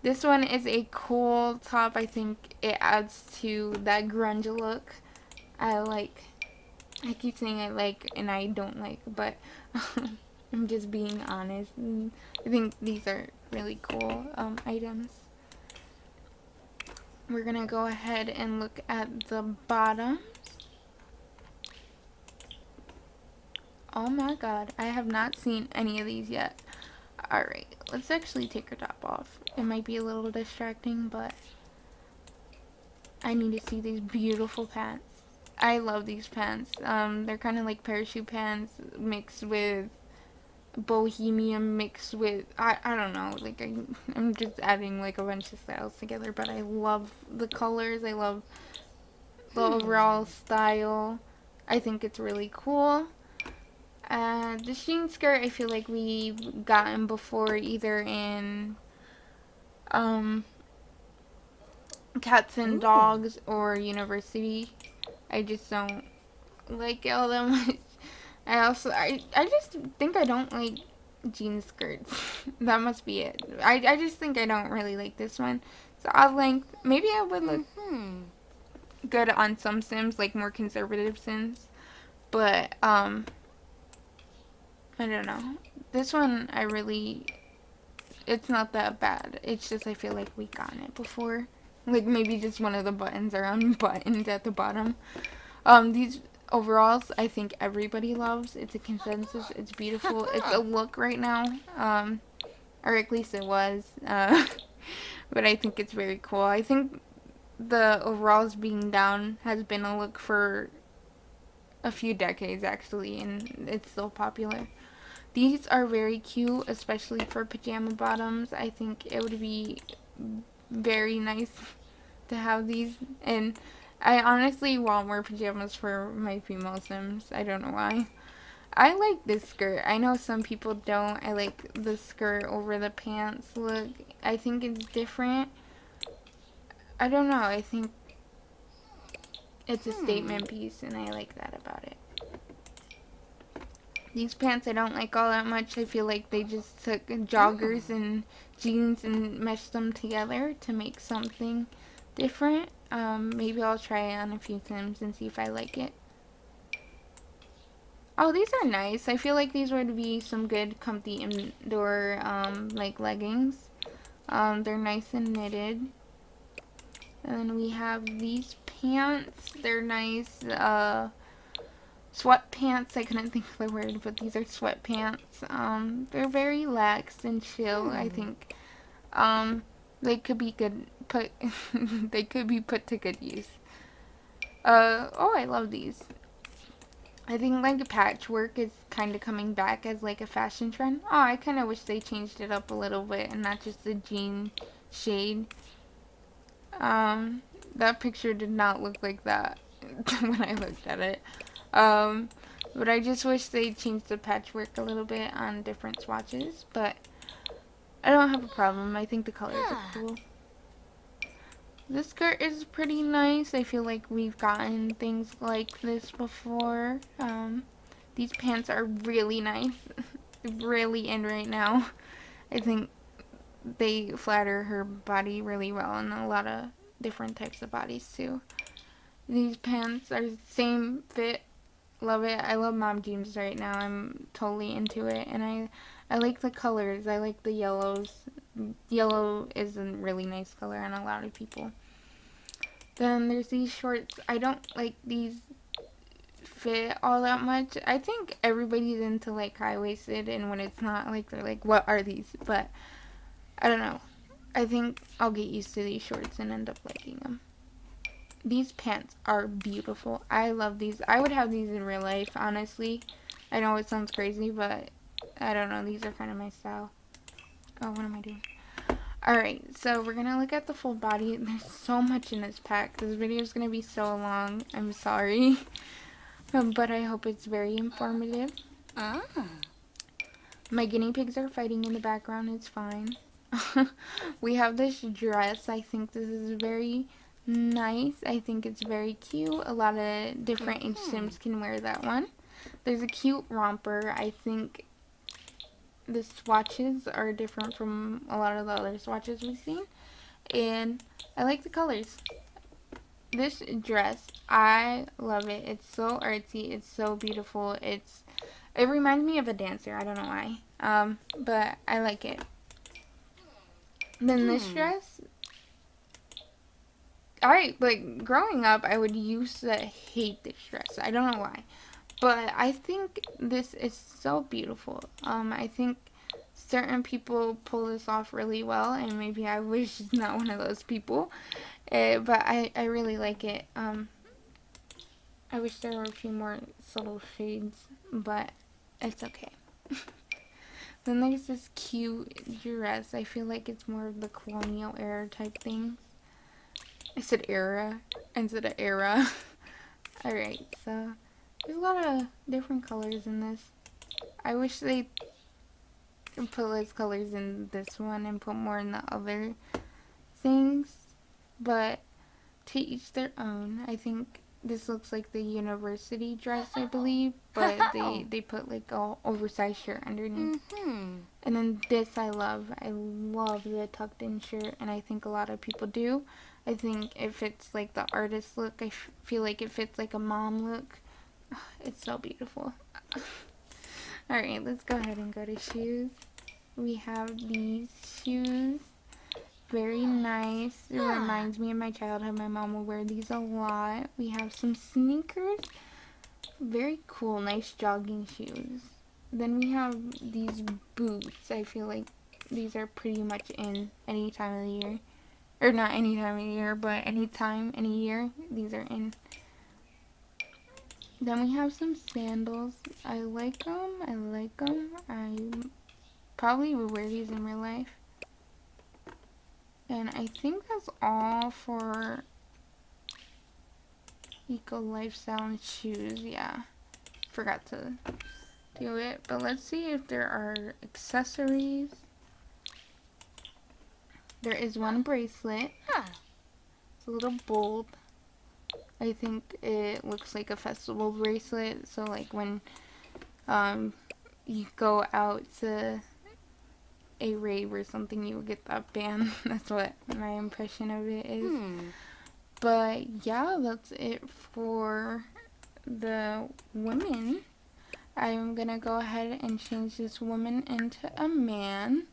This one is a cool top. I think it adds to that grunge look. I keep saying I like and I don't like, but I'm just being honest. I think these are really cool items. We're gonna go ahead and look at the bottom. Oh my god, I have not seen any of these yet. Alright, let's actually take her top off. It might be a little distracting, but I need to see these beautiful pants. I love these pants. They're kind of like parachute pants mixed with bohemian mixed with, I don't know, like I'm just adding like a bunch of styles together, but I love the colors. I love the overall style. I think it's really cool. The jean skirt, I feel like we've gotten before, either in Cats and Dogs or University. I just don't like it all that much. I just think I don't like jean skirts. That must be it. I just think I don't really like this one. So odd length, maybe I would look good on some sims, like more conservative sims. But I don't know. This one, it's not that bad. It's just I feel like we gotten it before. Like maybe just one of the buttons are unbuttoned at the bottom. These overalls, I think everybody loves. It's a consensus. It's beautiful. It's a look right now. Or at least it was. But I think it's very cool. I think the overalls being down has been a look for a few decades actually, and it's still popular. These are very cute, especially for pajama bottoms. I think it would be very nice to have these, and I honestly want more pajamas for my female Sims. I don't know why. I like this skirt. I know some people don't. I like the skirt over the pants look. I think it's different. I don't know. I think it's a statement piece, and I like that about it. These pants I don't like all that much. I feel like they just took joggers and jeans and meshed them together to make something different. Maybe I'll try it on a few Sims and see if I like it. Oh, these are nice. I feel like these would be some good comfy indoor like leggings. They're nice and knitted. And then we have these pants. They're nice sweatpants. I couldn't think of the word, but these are sweatpants. They're very lax and chill. I think they could be good put they could be put to good use. Oh, I love these. I think like patchwork is kind of coming back as like a fashion trend. Oh, I kind of wish they changed it up a little bit and not just the jean shade. That picture did not look like that when I looked at it. But I just wish they changed the patchwork a little bit on different swatches. But I don't have a problem. I think the colors are cool. This skirt is pretty nice. I feel like we've gotten things like this before. These pants are really nice. Really in right now. I think they flatter her body really well and a lot of different types of bodies too. These pants are same fit. Love it. I love mom jeans right now. I'm totally into it, and I like the colors. I like the yellows. Yellow is a really nice color on a lot of people. Then there's these shorts. I don't like these fit all that much. I think everybody's into like high-waisted, and when it's not, like they're like, what are these? But I don't know. I think I'll get used to these shorts and end up liking them. These pants are beautiful. I love these. I would have these in real life, honestly. I know it sounds crazy, but I don't know. These are kind of my style. Oh, what am I doing? Alright, so we're going to look at the full body. There's so much in this pack. This video is going to be so long. I'm sorry. But I hope it's very informative. My guinea pigs are fighting in the background. It's fine. We have this dress. I think this is very nice. I think it's very cute. A lot of different age Sims can wear that one. There's a cute romper. I think the swatches are different from a lot of the other swatches we've seen. And I like the colors. This dress, I love it. It's so artsy. It's so beautiful. It reminds me of a dancer. I don't know why. But I like it. Then this dress, like growing up, I would used to hate this dress. I don't know why, but I think this is so beautiful. I think certain people pull this off really well, and maybe I was just not one of those people. But I really like it. I wish there were a few more subtle shades, but it's okay. Then there's this cute dress. I feel like it's more of the colonial era type thing. I said era instead of era. Alright, so there's a lot of different colors in this. I wish they put less colors in this one and put more in the other things. But to each their own. I think this looks like the university dress, I believe, but they put like a oversized shirt underneath. And then this I love. I love the tucked in shirt, and I think a lot of people do. I think it fits like the artist look. I feel like it fits like a mom look. It's so beautiful. Alright, let's go ahead and go to shoes. We have these shoes. very nice. It reminds me of my childhood. My mom would wear these a lot. We have some sneakers. Very cool, nice jogging shoes. Then we have these boots. I feel like these are pretty much in any time of the year. Or not any time of the year, but any time, any year, these are in. Then we have some sandals. I like them. I like them. I probably would wear these in real life. And I think that's all for eco lifestyle and shoes. Yeah, forgot to do it. But let's see if there are accessories. There is one bracelet. It's a little bold. I think it looks like a festival bracelet. So like when you go out to a rave or something, you would get that band. That's what my impression of it is. But yeah, that's it for the women. I'm gonna go ahead and change this woman into a man.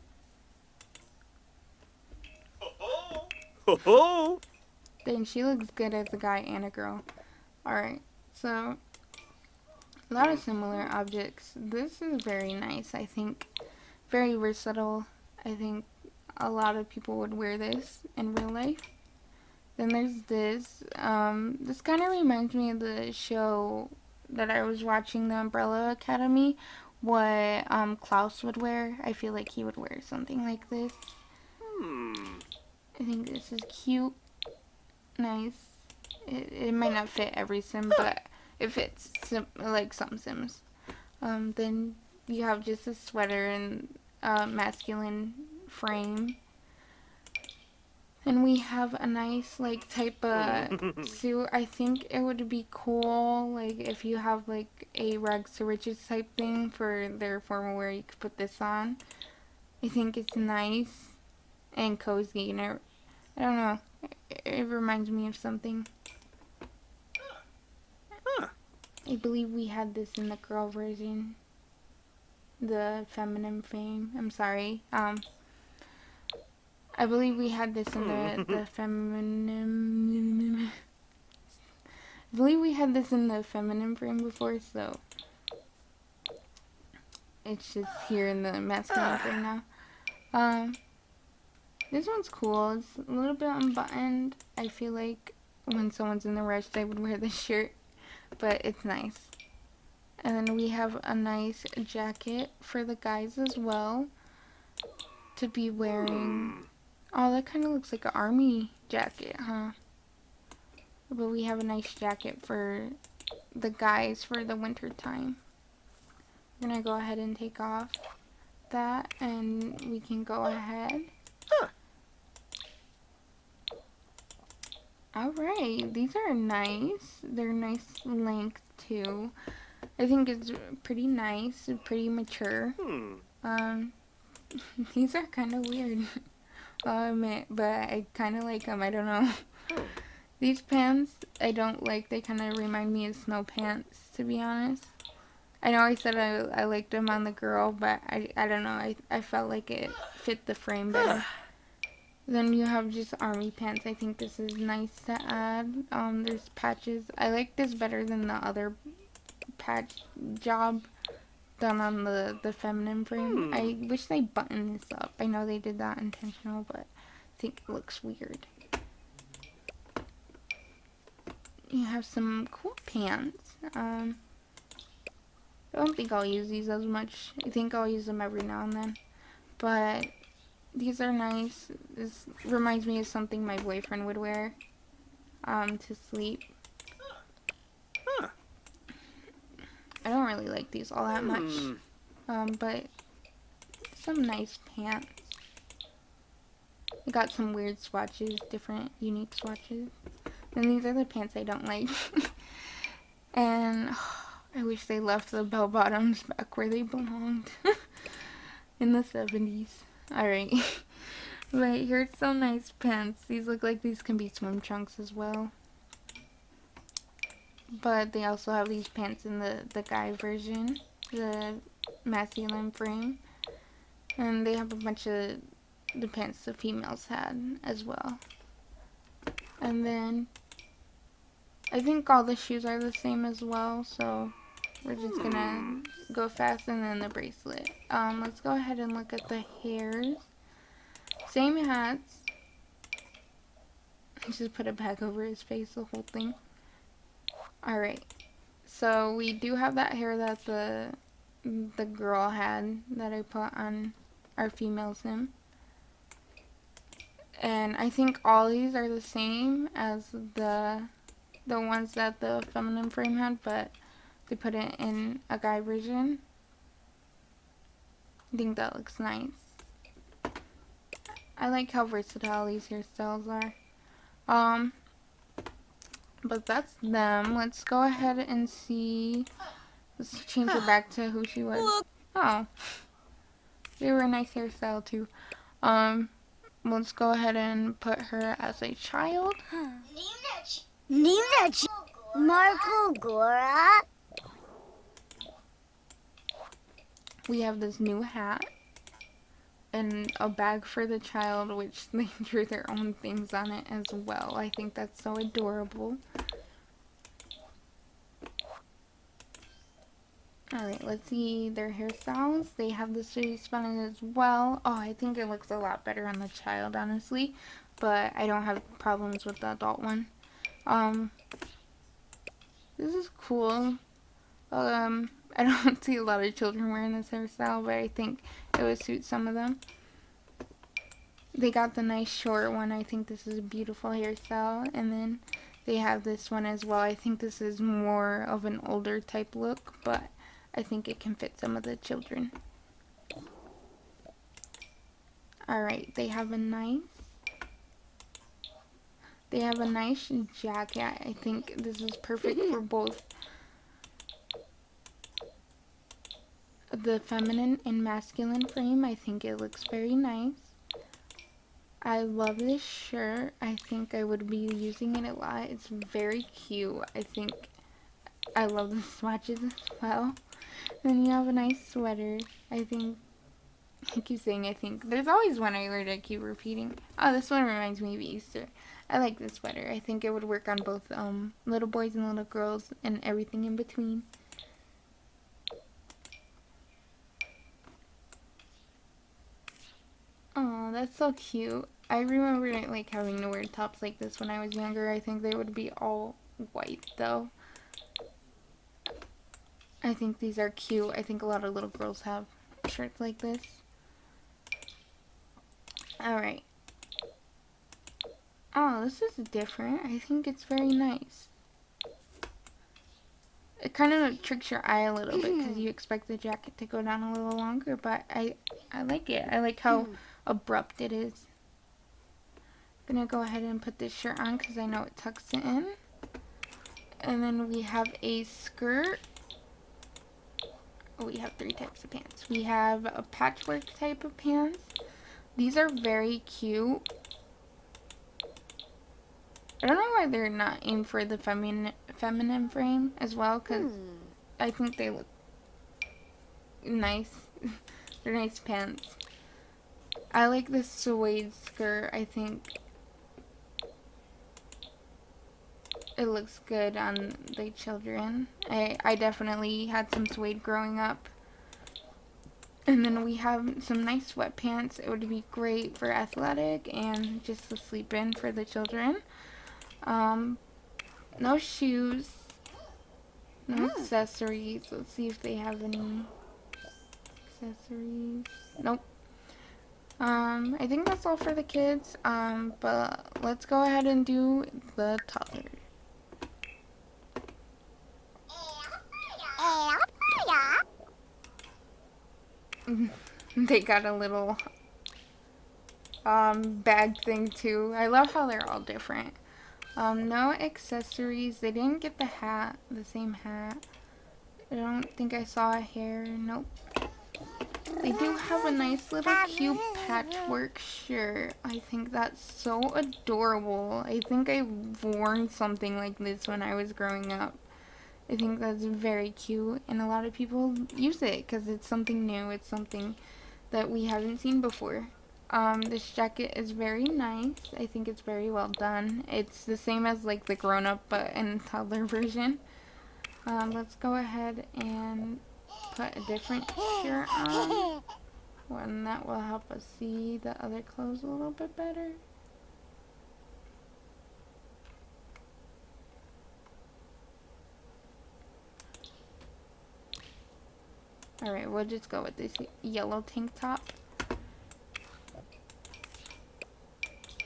Then she looks good as a guy and a girl. Alright, so a lot of similar objects. This is very nice, I think. Very versatile. I think a lot of people would wear this in real life. Then there's this. This kind of reminds me of the show that I was watching, The Umbrella Academy. What Klaus would wear. I feel like he would wear something like this. I think this is cute. Nice. It might not fit every sim, but it fits like some sims. Then you have just a sweater and masculine frame. And we have a nice like type of suit. I think it would be cool like if you have like a rags to riches type thing for their formal wear, you could put this on. I think it's nice and cozy, and I don't know. It reminds me of something. I believe we had this in the girl version. The feminine frame. I'm sorry. I believe we had this in the feminine. I believe we had this in the feminine frame before, so it's just here in the masculine frame now. This one's cool. It's a little bit unbuttoned. I feel like when someone's in the rush, they would wear this shirt, but it's nice. And then we have a nice jacket for the guys as well to be wearing. Oh, that kind of looks like an army jacket, huh? But we have a nice jacket for the guys for the winter time. We're gonna go ahead and take off that, and we can go ahead. Alright, these are nice. They're nice length too. I think it's pretty nice, pretty mature. These are kind of weird, I'll admit, but I kind of like them. I don't know. These pants, I don't like. They kind of remind me of snow pants, to be honest. I know I said I liked them on the girl, but I don't know. I felt like it fit the frame better. Then you have just army pants. I think this is nice to add. There's patches. I like this better than the other patch job done on the feminine frame. I wish they buttoned this up. I know they did that intentional, but I think it looks weird. You have some cool pants. I don't think I'll use these as much. I think I'll use them every now and then. But these are nice. This reminds me of something my boyfriend would wear to sleep. I don't really like these all that much. But some nice pants. I got some weird swatches, different unique swatches. And these are the pants I don't like. And I wish they left the bell bottoms back where they belonged. In the 70s. Alright. But here's some nice pants. These look like these can be swim trunks as well. But they also have these pants in the guy version. The masculine frame. And they have a bunch of the pants the females had as well. And then I think all the shoes are the same as well, so we're just gonna go fast. And then the bracelet. Let's go ahead and look at the hairs. Same hats. Just put it back over his face, the whole thing. Alright, so we do have that hair that the girl had that I put on our female sim. And I think all these are the same as the ones that the feminine frame had, but they put it in a guy version. I think that looks nice. I like how versatile these hairstyles are. But that's them. Let's go ahead and see. Let's change her back to who she was. Oh, they were a nice hairstyle too. Let's go ahead and put her as a child.
Marco Gora.
We have this new hat and a bag for the child, which they drew their own things on it as well. I think that's so adorable. Alright, let's see their hairstyles. They have the city spun as well. Oh, I think it looks a lot better on the child, honestly. But I don't have problems with the adult one. This is cool. I don't see a lot of children wearing this hairstyle, but I think it would suit some of them. They got the nice short one. I think this is a beautiful hairstyle. And then they have this one as well. I think this is more of an older type look, but I think it can fit some of the children. Alright, they have a nice jacket. I think this is perfect for both the feminine and masculine frame. I think it looks very nice. I love this shirt. I think I would be using it a lot. It's very cute. I think I love the swatches as well. Then you have a nice sweater. I keep saying I think. There's always one I learned I keep repeating. Oh, this one reminds me of Easter. I like this sweater. I think it would work on both little boys and little girls and everything in between. Oh, that's so cute. I remember like having to wear tops like this when I was younger. I think they would be all white though. I think these are cute. I think a lot of little girls have shirts like this. Alright. Oh, this is different. I think it's very nice. It kind of tricks your eye a little bit because you expect the jacket to go down a little longer, but I like it. I like how abrupt it is. I'm gonna go ahead and put this shirt on because I know it tucks it in. And then we have a skirt. Oh, we have 3 types of pants. We have a patchwork type of pants. These are very cute. I don't know why they're not aimed for the feminine frame as well, because I think they look nice. They're nice pants. I like this suede skirt. I think it looks good on the children. I definitely had some suede growing up. And then we have some nice sweatpants. It would be great for athletic and just to sleep in for the children. No shoes. No accessories. Let's see if they have any accessories. Nope. I think that's all for the kids. But let's go ahead and do the toddler. They got a little bag thing too. I love how they're all different. No accessories. They didn't get the hat, the same hat. I don't think I saw a hair. Nope. They do have a nice little cute patchwork shirt. I think that's so adorable. I think I've worn something like this when I was growing up. I think that's very cute, and a lot of people use it because it's something new. It's something that we haven't seen before. This jacket is very nice. I think it's very well done. It's the same as like the grown-up but in toddler version. Let's go ahead and put a different shirt on. One that will help us see the other clothes a little bit better. Alright, we'll just go with this yellow tank top.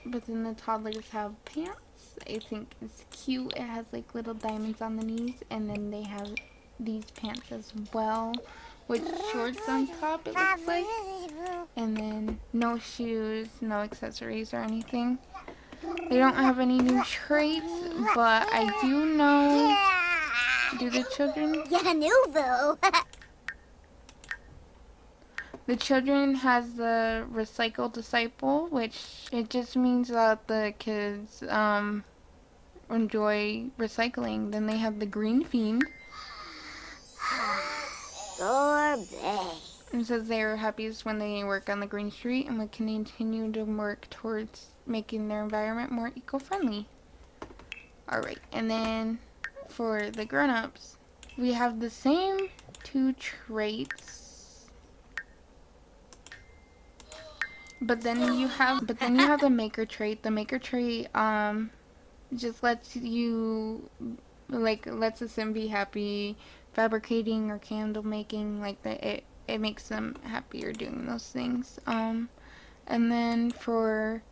But then the toddlers have pants. I think it's cute. It has like little diamonds on the knees. And then they have these pants as well, with shorts on top, it looks like. And then no shoes, no accessories or anything. They don't have any new traits, but I do know... Do the children?
Yeah, nouveau.
The children has the Recycle Disciple, which it just means that the kids enjoy recycling. Then they have the Green Fiend.
Sorbet.
It says they are happiest when they work on the green street and will continue to work towards making their environment more eco-friendly. Alright, and then for the grown-ups, we have the same two traits. But then you have the maker trait. The maker trait just lets you lets a sim be happy fabricating or candle making, like that. It makes them happier doing those things. And then for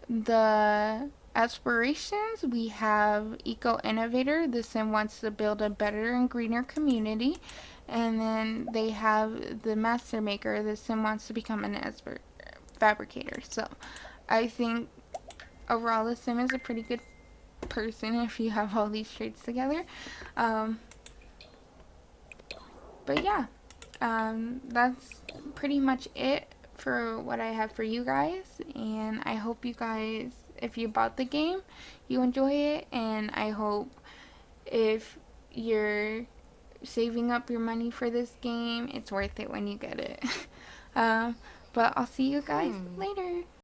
the aspirations, we have Eco Innovator. The sim wants to build a better and greener community. And then they have the Master Maker. The sim wants to become an fabricator. So I think overall the sim is a pretty good person if you have all these traits together. But yeah, that's pretty much it for what I have for you guys. And I hope you guys, if you bought the game, you enjoy it. And I hope if you're saving up your money for this game, it's worth it when you get it. But I'll see you guys later.